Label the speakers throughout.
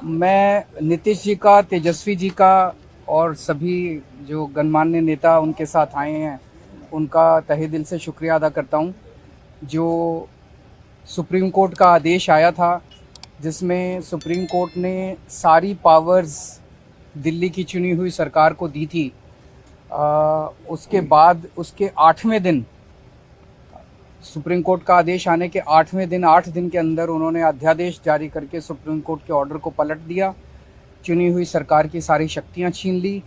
Speaker 1: मैं नीतीश जी का, तेजस्वी जी का और सभी जो गणमान्य नेता उनके साथ आए हैं, उनका तहे दिल से शुक्रिया अदा करता हूं। जो सुप्रीम कोर्ट का आदेश आया था, जिसमें सुप्रीम कोर्ट ने सारी पावर्स दिल्ली की चुनी हुई सरकार को दी थी, उसके बाद उसके 8वें दिन, सुप्रीम कोर्ट का आदेश आने के 8वें दिन, 8 दिन के अंदर उन्होंने अध्यादेश जारी करके सुप्रीम कोर्ट के ऑर्डर को पलट दिया। चुनी हुई सरकार की सारी शक्तियां छीन ली,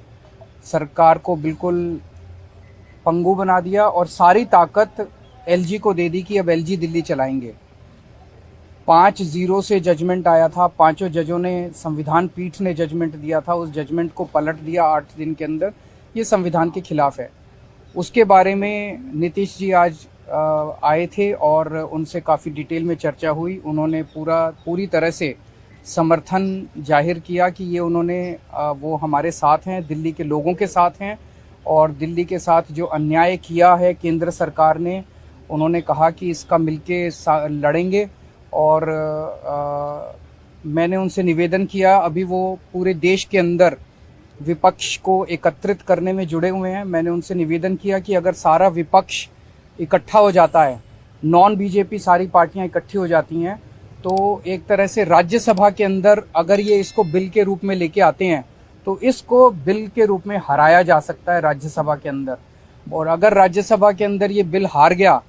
Speaker 1: सरकार को बिल्कुल पंगु बना दिया और सारी ताकत एलजी को दे दी कि अब एलजी दिल्ली चलाएंगे। 5-0 से जजमेंट आया था, पांचों जजों ने, संविधान पीठ ने जजमेंट दिया था, उस जजमेंट को पलट दिया 8 दिन के अंदर। ये संविधान के खिलाफ है। उसके बारे में नीतीश जी आज आए थे और उनसे काफ़ी डिटेल में चर्चा हुई। उन्होंने पूरी तरह से समर्थन जाहिर किया कि ये वो हमारे साथ हैं, दिल्ली के लोगों के साथ हैं और दिल्ली के साथ जो अन्याय किया है केंद्र सरकार ने, उन्होंने कहा कि इसका मिलके लड़ेंगे। और मैंने उनसे निवेदन किया, अभी वो पूरे देश के अंदर विपक्ष को एकत्रित करने में जुड़े हुए हैं। मैंने उनसे निवेदन किया कि अगर सारा विपक्ष इकट्ठा हो जाता है, नॉन बीजेपी सारी पार्टियां इकट्ठी हो जाती हैं, तो एक तरह से राज्यसभा के अंदर अगर ये इसको बिल के रूप में लेके आते हैं तो इसको बिल के रूप में हराया जा सकता है राज्यसभा के अंदर। और अगर राज्यसभा के अंदर ये बिल हार गया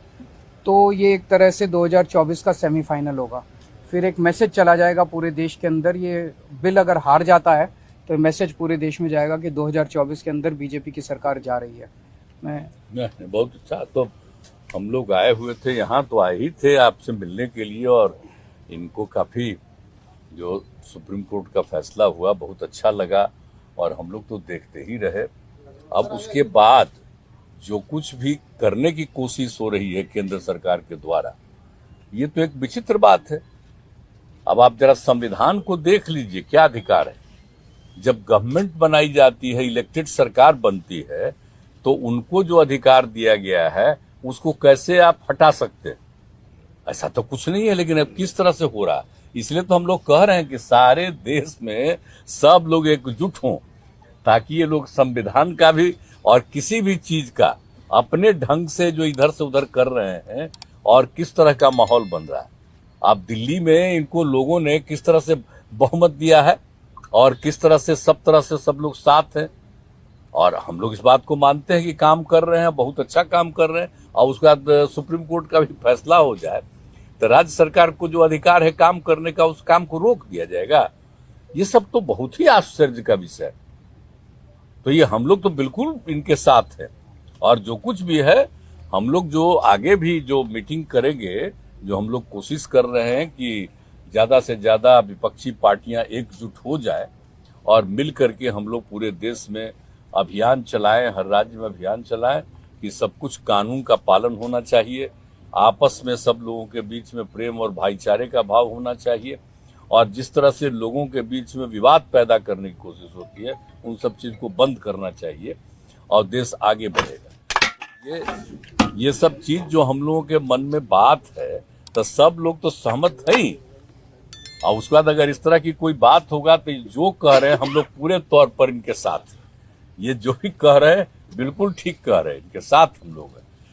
Speaker 1: तो ये एक तरह से 2024 का सेमीफाइनल होगा। फिर एक मैसेज चला जाएगा पूरे देश के अंदर। ये बिल अगर हार जाता है तो मैसेज पूरे देश में जाएगा कि 2024 के अंदर बीजेपी की सरकार जा रही है।
Speaker 2: मैं बहुत अच्छा, तो हम लोग आए हुए थे यहाँ, तो आए ही थे आपसे मिलने के लिए। और इनको काफ़ी जो सुप्रीम कोर्ट का फैसला हुआ बहुत अच्छा लगा और हम लोग तो देखते ही रहे। अब उसके बाद जो कुछ भी करने की कोशिश हो रही है केंद्र सरकार के द्वारा, ये तो एक विचित्र बात है। अब आप जरा संविधान को देख लीजिए, क्या अधिकार है। जब गवर्नमेंट बनाई जाती है, इलेक्टेड सरकार बनती है, तो उनको जो अधिकार दिया गया है उसको कैसे आप हटा सकते हैं? ऐसा तो कुछ नहीं है। लेकिन अब किस तरह से हो रहा है, इसलिए तो हम लोग कह रहे हैं कि सारे देश में सब लोग एकजुट हों, ताकि ये लोग संविधान का भी और किसी भी चीज का अपने ढंग से जो इधर से उधर कर रहे हैं और किस तरह का माहौल बन रहा है। आप दिल्ली में इनको लोगों ने किस तरह से बहुमत दिया है और किस तरह से सब लोग साथ हैं। और हम लोग इस बात को मानते हैं कि काम कर रहे हैं, बहुत अच्छा काम कर रहे हैं। और उसके बाद सुप्रीम कोर्ट का भी फैसला हो जाए तो राज्य सरकार को जो अधिकार है काम करने का, उस काम को रोक दिया जाएगा। ये सब तो बहुत ही आश्चर्य का विषय है। तो ये हम लोग तो बिल्कुल इनके साथ हैं। और जो कुछ भी है, हम लोग जो आगे भी जो मीटिंग करेंगे, जो हम लोग कोशिश कर रहे हैं कि ज्यादा से ज्यादा विपक्षी पार्टियां एकजुट हो जाए और मिल करके हम लोग पूरे देश में अभियान चलाएं, हर राज्य में अभियान चलाएं कि सब कुछ कानून का पालन होना चाहिए, आपस में सब लोगों के बीच में प्रेम और भाईचारे का भाव होना चाहिए। और जिस तरह से लोगों के बीच में विवाद पैदा करने की कोशिश होती है, उन सब चीज को बंद करना चाहिए और देश आगे बढ़ेगा। ये सब चीज जो हम लोगों के मन में बात है, तो सब लोग तो सहमत है ही। और उसके बाद अगर इस तरह की कोई बात होगा तो जो कह रहे हैं हम लोग पूरे तौर पर इनके साथ, ये जो भी कह रहे हैं बिल्कुल ठीक कह रहे हैं, इनके साथ हम लोग हैं।